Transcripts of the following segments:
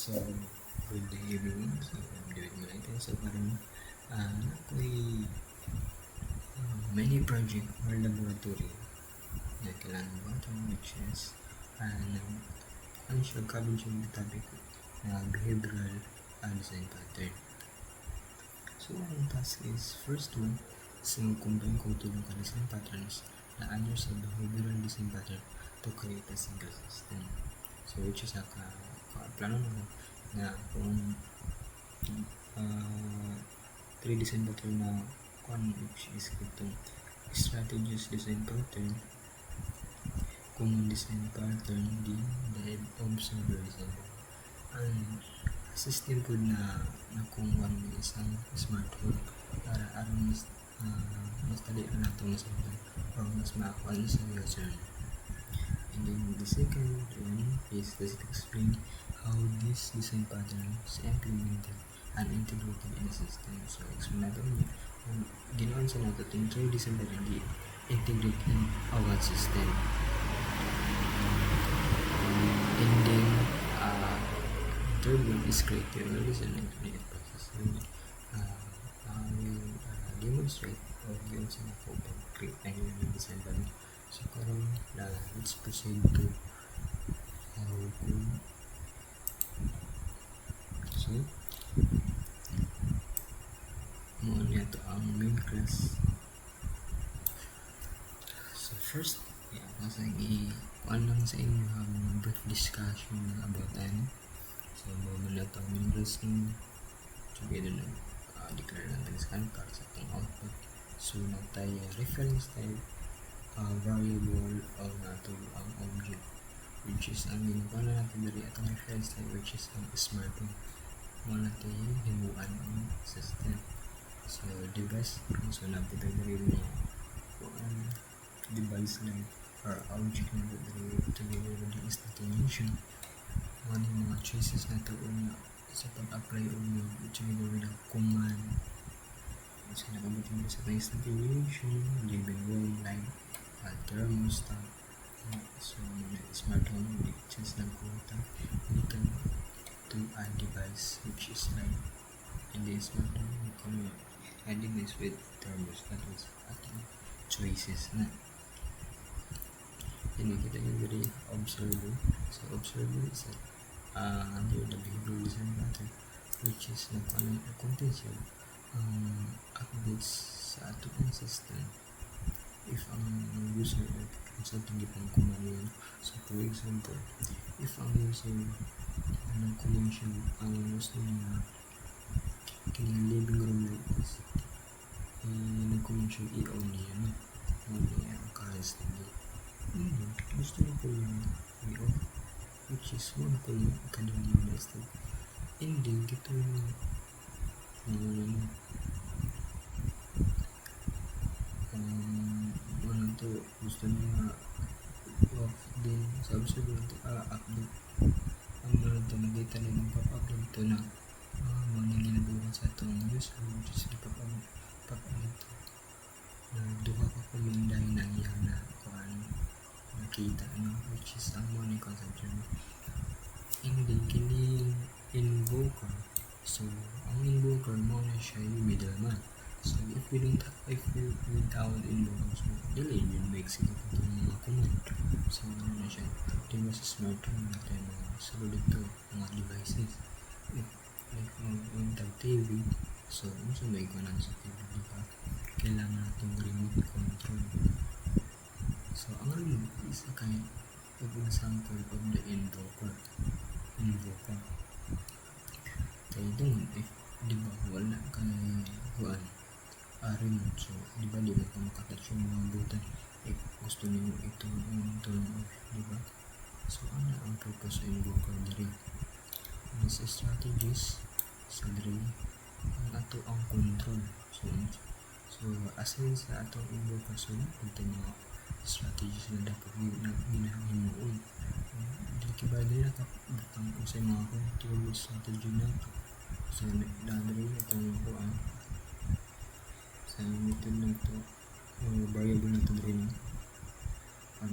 So, good day everyone. So, I'm David Malaita. So, parang ako'y many project or laboratory na kailangan water which is ano siya, cover siya yung topic na behavioral design pattern. So, ang task is first one, combine kung tulong ka design patterns na under sa behavioral design pattern to create a single system. So, which is plano naman na kung 3 design pattern na which is itong strategies design pattern, common design pattern, the observer design pattern, and system po na kung may isang smartphone para mas dali na natin masundan or mas makakuha na sa user. And then the second one is explain how this design pattern is implemented and integrated in a system. So, explain natin kung ginawa sa natin itong 3 design pattern integrate in our system. And then third one is create your design and create process. I will demonstrate or yun sa ako pag-create na yung design pattern. So, karon let's proceed to how to so muna ito ang main class. So first, kasi i-kuan lang sa inyo ang brief discussion about so muna ito ang main class ng together na declare lang tayo sa para sa itong output. So natay reference type variable o nato ang object which is ang ginagawa na natin dari atong reference type which is ang smartphone mo natin yung himuan ang system. So device, so natin dari mo device lang or object na dari together with the destination mga choices na ito sa pag-apply o together with the command. So nakabutin mo sa destination, living room, light, thermostat. So smartphone which is nagkuta dito to add device which is light, and the smartphone we come adding this with thermostat was ating choices na. And kita yung very observer. So observer is under the behavioral design pattern which is contain siya updates sa ating system if ang user something different command yun. So for example, if ang user command siya ang gusto niya kining living room is nag-command siya i-on niya ang current state. Gusto niya po yung i-off which is one po yung kanina na state. And then gito yung to gusto niya off din sa observer to update ang mga ito nagdita rin ng pop-upload ito na mga ginagawa sa itong user which is pop-upload ito na duha ka kuminday na iya na kung nakita which is ang money consumption. And then kini invoker, so ang invoker mo na siya yung middleman. So if without invoker, so dili yun makes it itong mga command. So ano na siya, diba sa smartphone natin sulod ito mga devices like mag TV. So ano may ikunan sa TV, diba kailangan natin remote control. So ang remote is a kind of example of the invoker. Kaya doon diba wala kay kuan remote, so diba di mo pa makatouch yung mga button gusto niyo ito turn off, diba? So ano ang purpose ng invoker diri? This strategies so diri ang ato ang control. So aside sa atong invoker, so ito mga strategies na dapat ginahimuon. Di kiba diri butang usay mga control strategy na ito. So dali itong kuan sa method na ito variable na ito rin ang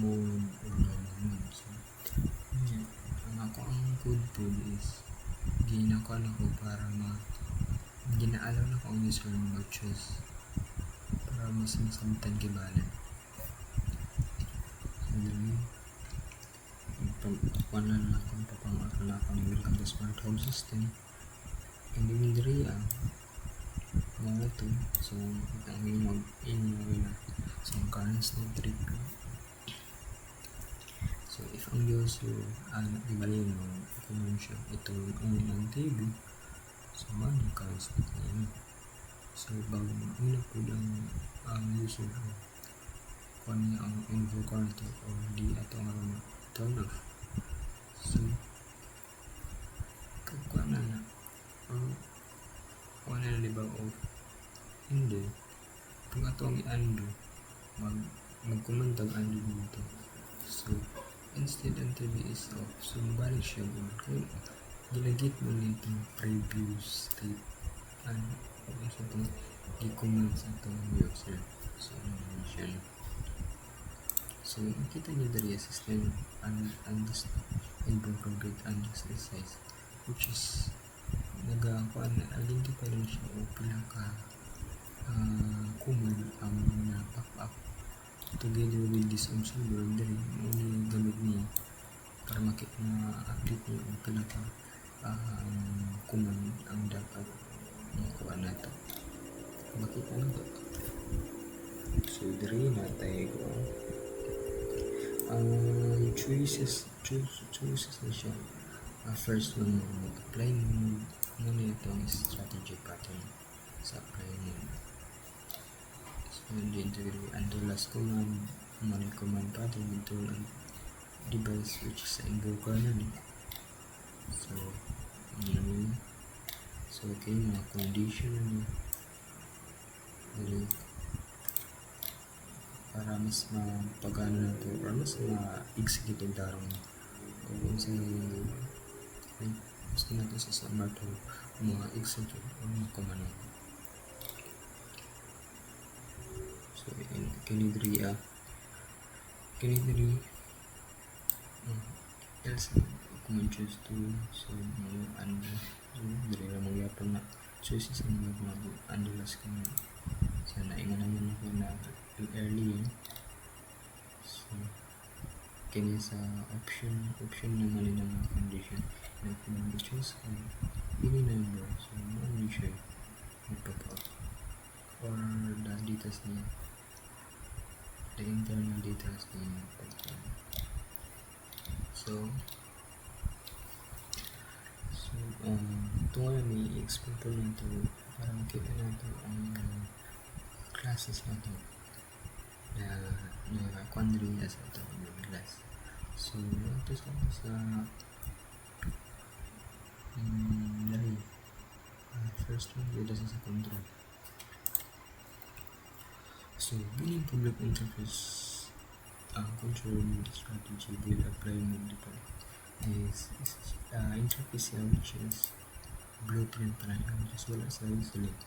mode or mode. So ang ako ang food is ginakuan ako para ginaalaw na ko ang user na mag-choose para mas masamtan kay balan. So dali pagpakuanan na akong papang-aral na akong welcome to smart home system. And then diri mga to. So ang mag-in na so ang current state trip. So if ang user ibali mo kung siya ito ang TV, so man yung current state na yun. So bago una po ang user kung niya ang invoke nito o di ato nga turn off. So kung na o kung na di ba off, hindi kung ato ang i-undo magkumantag undo dito. So instead ang TV is off, so balik siya kung gilagit mo nito previous state kung sa itong i-command sa itong user. So ano naman siya. So makita niyo dari system and this incorporate and exercise which is identify lang siya o pinaka command ang na pop-up together with this observer dari muna gamit niya para update niyo ang pinaka command ang dapat makuha nato. Makita na ba? So dari na tayo choices na siya. First one apply mode muna itong strategy pattern sa apply mode. So then and the last command command pattern into device which is invoker na ni. So so okay mga condition na ni para mas mapagano na ito or mas ma-execute ang darong kung sa gusto natin sa smart home mga execute o mga command. So kinidri else command choose to so diri lang magyapon na choices ang mag-undulas command. So naingan naman ako na early so kini sa option naman ng mga condition na kung choose any number so only siya magpapa or the data niya the internal data niya so ito nga may explain po nito para makita natin ang classes na ito na quandary as ito yung class. So ito sa first one dito sa control. So bilang public interface control strategy will apply multiple is interface here which is blueprint pa rin which is wala sa select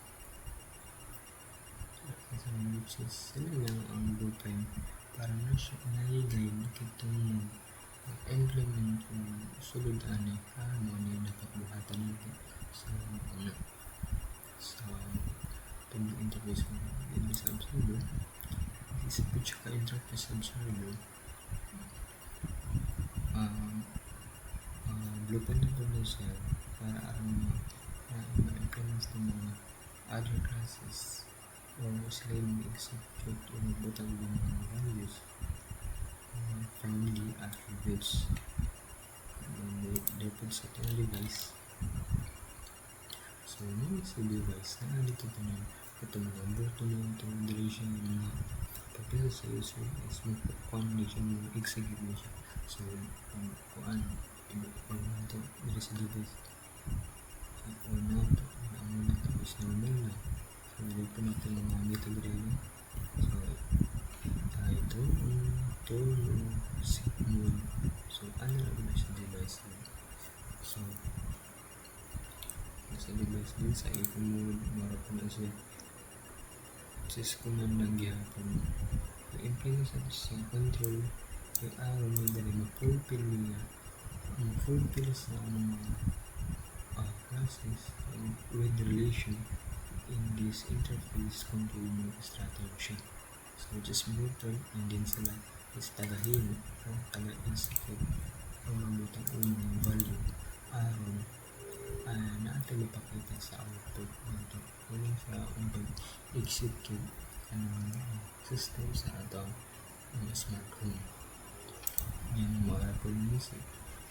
which is sila lang ang blueprint para na siya na-guide kitong implement kung sulod ano mo na dapat buhatan natin sa public interface mo in sa observer is which ka interface observer blueprint na doon siya para ma-implement ng mga other classes or sila yung execute o magbutang ng mga values family attributes dapat sa itong device. So may sa device na dito ito na itong mga button na itong duration ng mga papel sa user is mag-condition mo execute mo siya. So kuan ito dito sa device o na ito ang mga ito is normal na. So dito natin mga dito dito so ito set mode so ano na sa device so sa device din sa eco mode mara po na siya sis command lang gihapon i-implement sa control yung araw mo dali ma-fulfill niya ang full fields na mga classes with relation in this interface control mo strategy. So just monitor and din sila is tagahin o taga-execute o mabutang unang value aron natin mapakita sa output nito. Yun sa umpag execute ng system sa atong smart home. Yan mga policy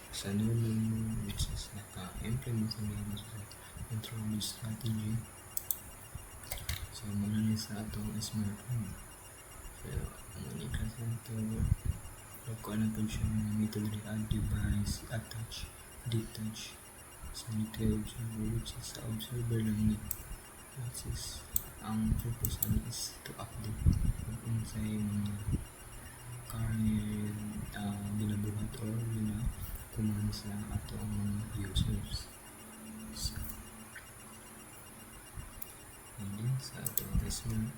sa normal mo which is naka-implement sa meron sa control strategy. So muna sa atong smart home. Pero manikas lang ito kung ano po siya mga method rin add device, attach, detach. So nito yung observer which is sa observer lang ni which is ang purpose ano is to update kung unsay mga current ginabuhat or command sa ato ang mga users. So and then sa ato ang smart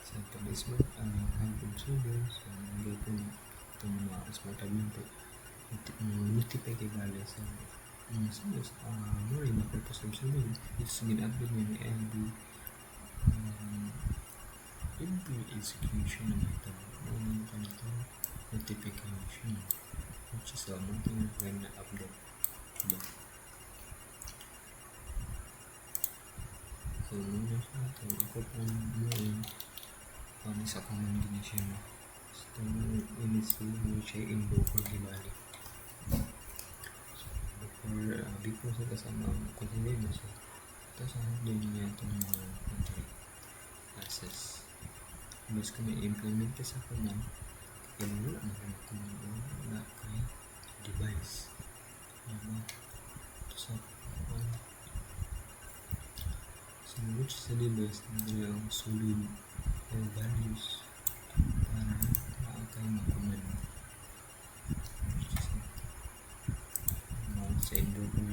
sa pag-smart hub observer so nagay po na itong mga smart hub nito multiply kay bali sa more in the purpose observer it's gin-update niya every execution ng ito ano pa nito notification which is mga when na-upload so muna sa ito ako pong muna sa command din siya so initially mo siya invoker gibali before sa kasama ang consider mo siya tapos din niya itong mga classes mas kung i-implement ka sa command kaya wala naman command wala kay device diba so which sa device na ang solid or values para maakay mag-command sa invoker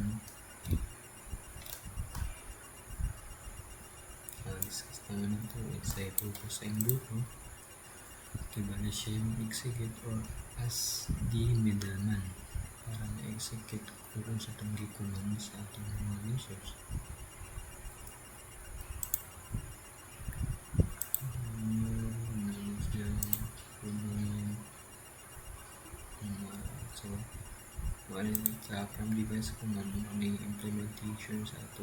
discuss naman ito sa focus sa invoker diba na siya yung execute or as the middleman para ma-execute kung sa itong command sa ating mga users so sa from device command ano yung implementation sa ito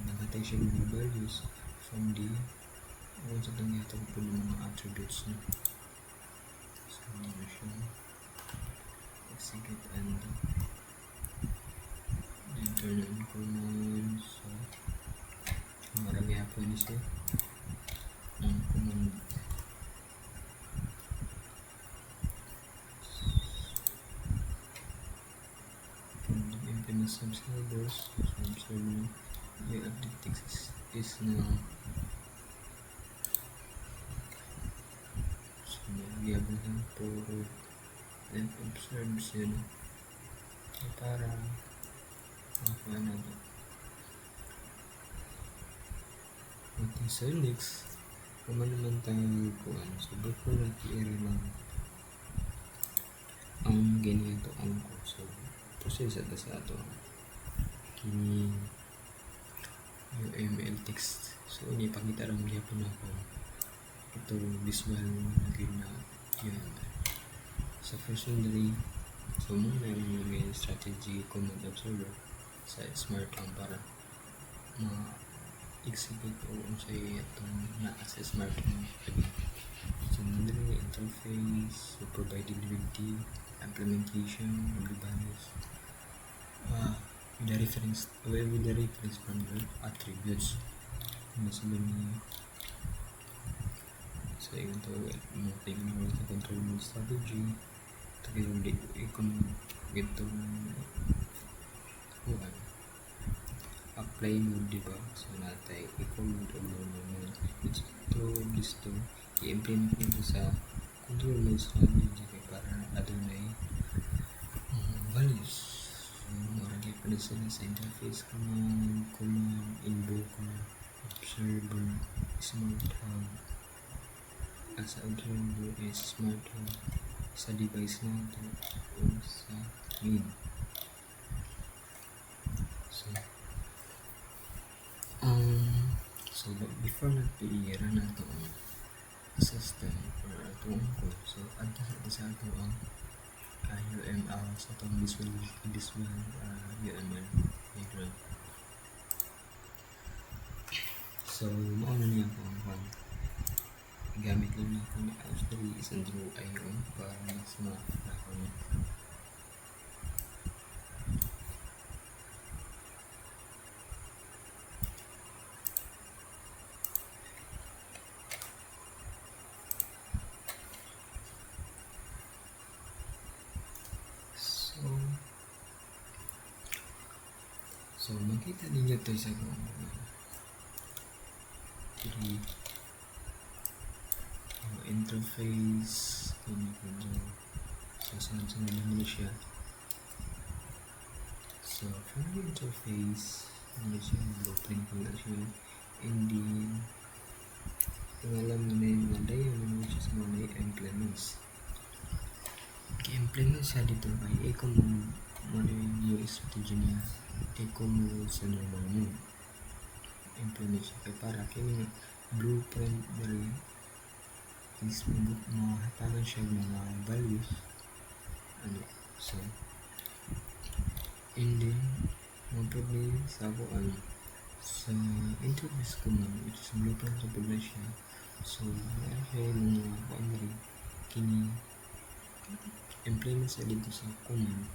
nagatay siya mga values from the kung sa itong itong po ng mga attributes niya so ano siya execute and then turn on command so marami hapon niya siya ang command implement subscribers so yung update is now so nagyabang forward and observe siya so para makuha na ito okay so next kung naman tayo kuhan so before nag-i-error lang ang ganito ang ko so process ito sa ito kini UML text so ipakita lang niya po na ako ito visual na yun sa first one dali so muna yung may strategy command observer sa smart lang para ma-execute o unsay itong na-access smart lang so muna yung interface so provided with the implementation of the values with the reference from the attributes masabi niya so yun to tingnan sa control mode strategy ito yung ito apply mode diba so natay equal mode o normal mode ito i-implement nito sa control mode strategy para adunay values so marami pa na sila sa interface command invoker observer smart hub as observer is smart hub sa device na ito o sa main. So, before natin i-run na ito ang system or ito ang code, so add na sa ito ang UML sa itong visual UML diagram. So, mauna niya po ang gamit lang na ako na actually isang draw IO para mas makakako niya. So makita ninyo ito sa interface so sunod-sunod naman siya. So from the interface ano siya, blueprint ko na siya, and then alam mo na yung mga diagram which is mga implements. I-implement siya dito by kung ano yung strategy niya, kung sa normal mo implement siya kaya para kaya blueprint na rin is mahatangan siya mga values ano. So and then mag-provide sa ako sa interface command which is blueprint sa na siya. So mayroon siya yung mga ano rin kini implement sa dito sa command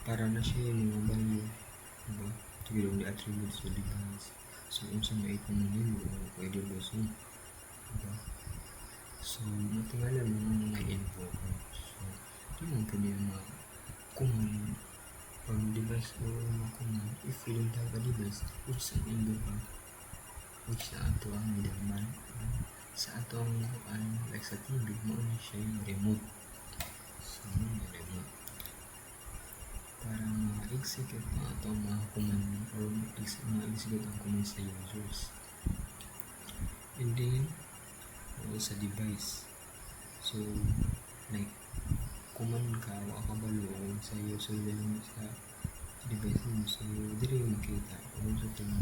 para na siya yung mga value, diba? Ito yung attributes sa device. So kung saan may command nilo o pwede ba so, diba? So matingalan mo mga info ko. So ito yung pwede yung mga command or device o mga command if you don't have a device which is an indoor which na ito ang middleman sa atong like sa TV mo siya yung remote. So yung remote para ma-execute na itong mga command or ma-execute ang command sa users. And then sa device, so like command ka o akabalo sa user din sa device mo, so dili makita kung sa itong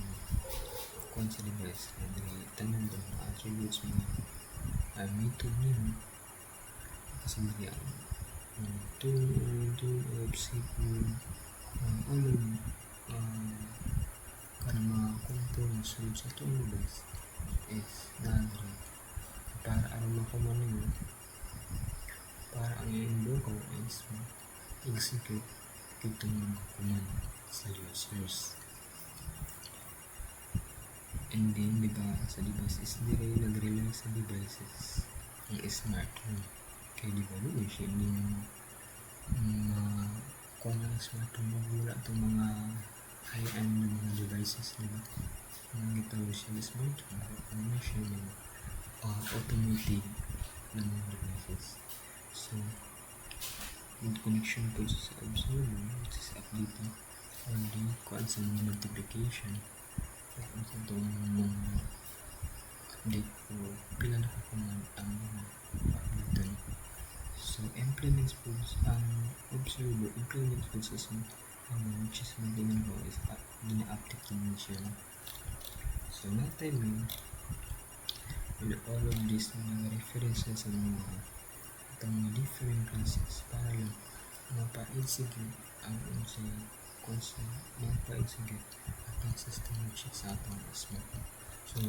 kung sa device na dili tanong doon mga attributes mga method niyo kasi dili tool of sequel alone karena mga components sa itong device is nandun para ang makuman nyo para ang i-invoke ko is execute itong mga command sa users. And then diba sa device is nag-rely sa devices ang smartphone kaya diba doon siya yung kung ang smartphone wala itong mga high-end na mga devices diba nangitawag siya smartphone ano na siya yung automated na mga devices. So with connection po sa observer which is updating on the kuan sa mga notification kung sa itong mga update po pila na kakuman ang mga update. So implements po ang observer implements po sa which is magiging po is gina-update din siya. So natin yun with all of this mga references sa mga itong mga different classes para lang mapa-execute ang concept mapa-execute ang system which is sa atong smartphone. So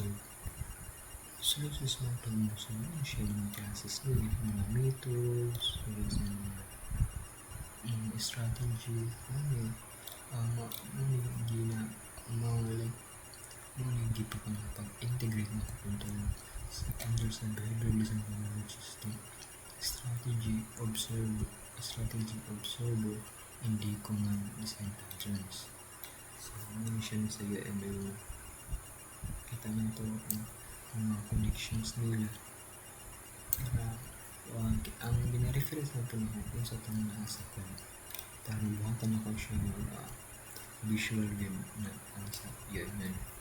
sulod sa smartphone mo so yun siya mga classes nila mga methods sulod sa mga strategy mga dito ka na pag-integrate na control sa understand behavior design which is the strategy observer and the command design patterns. So ano siya sa UML kita na ito ang mga connections nila para ang bina-reference na ito na kung sa itong nasa kwan para buhatan ako siya visual game na sa UML.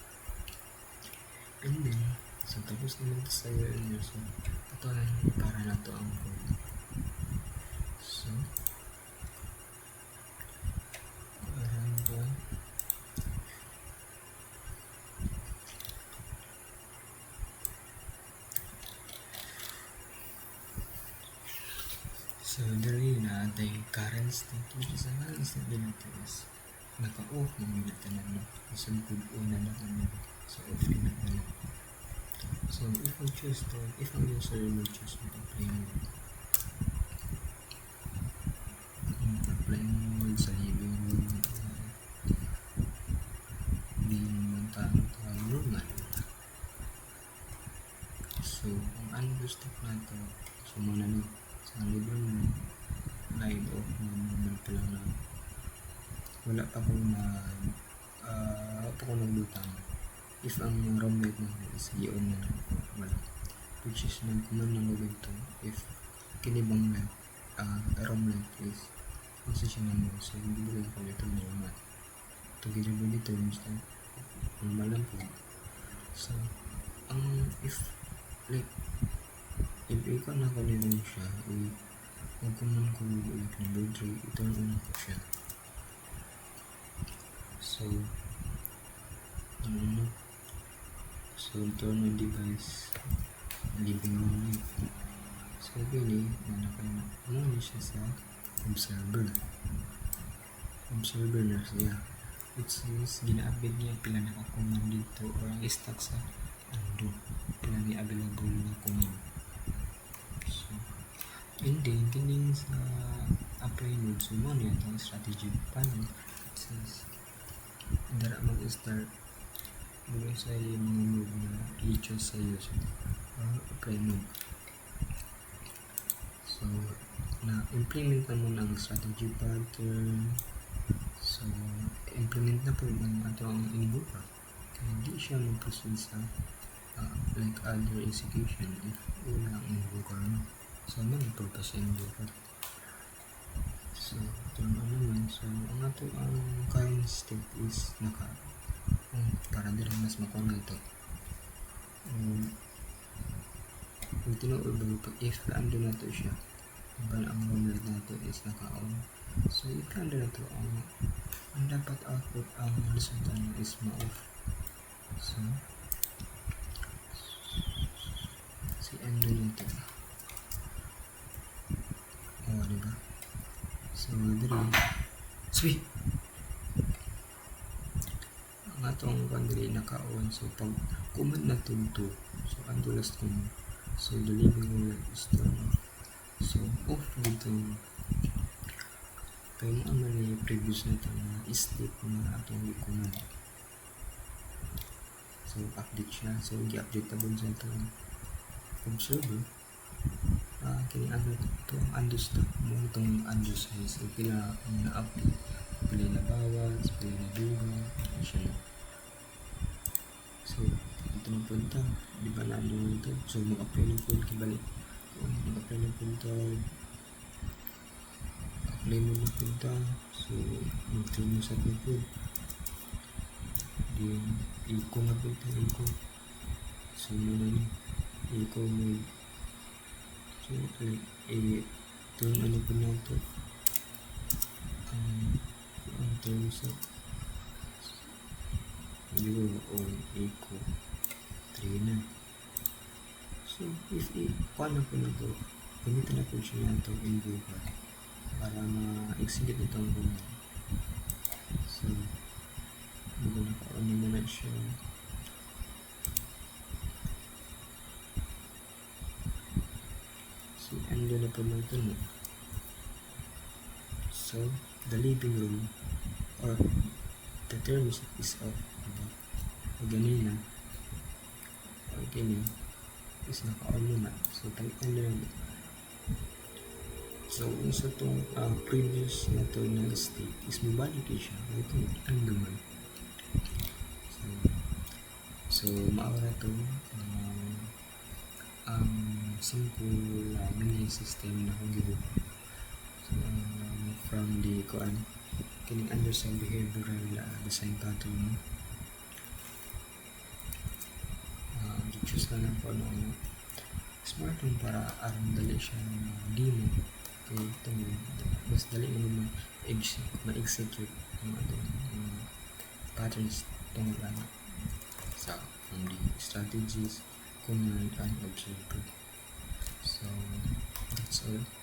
And then So tapos naman ito sa earlier. So ito na para na to ang code. So random so dali na the current state which is ang state din natin is naka-off ng minute na no. So good una na ano. So off din na ano. So if I choose to, if ang user will choose to apply mode, apply mode sa living room, hindi naman tayo normal. So ang unused step na ito, so muna no, sa living room, live off na normal pa lang na wala pa akong naglutang. If ang ROM light mo is i-on na lang po, wala. Which is ng command ng login to, if kinibang light, ROM light is position mo, so bibigyan ko ito normal. Together with the terms na normal lang po. So, if like, if ikaw nakalibang siya, ang command ko ulit na load 3, ito on ko siya. So, so turn on device living room light. So pili muna siya sa observer na siya, which is gina-update niya pila naka-command dito or ang stock sa undo pila ni available na command. So and then kining sa apply mode, so muna itong strategy panel. It says dara mag-start mula sa mga move na i-choose sa iyo apply mode. So na-implement na muna ang strategy pattern. So implement na po ng ato ang invoker, kaya hindi siya mag-proceed sa like other execution if wala ang invoker no. So mag-purpose invoker. So ito naman, so ang ato ang current state is para din mas makuha na ito. Kung tinuubay ito, if ando na ito siya, iba ang room light na ito is naka-on. So if ando na ito, ang dapat output, ang resulta niya is ma-off. So ando na ito. Diba? So dali, sweet! Ang atong dali naka-on. So pag command na ito, so ando last command. So the living room light is turned off. So off dito. Kaya mo ang mali previous na ito na state na atong command. So update siya. So i-updateable sa ito observer. Kini ano ito ang undo stop mo itong undo size. So pila na-update, pila na bawas, pila na duga, siya. So ito na punta, di ba na ando ito? So mag-apply ng full kibalik. Mag-apply ng punta, apply mo na punta. So mag-turn mo sa full. Then iko nga punta, iko. So muna ni iko mo. So turn ano po na ito. Ang turn sa yun on eco 3 na. So if paano po na ito, gamitin na po siya na itong invoker para ma-execute itong command. So naka-on na muna siya. So ando na po na ito no. So the living room or the terms is off. Ganina or ganyan is naka-on naman. So pag-on na naman. So sa itong previous na ito na state is mabalik siya ito ang naman. So maawara ito ang simple mini system na kung gibuka. So from the kining understand behavioral design pattern, choose na po ng smartphone para aram dali siya gimo. Okay, ito mo, mas dali mo ma-execute ang ating patterns tungkol sa the strategies, command, and objective. So, that's all.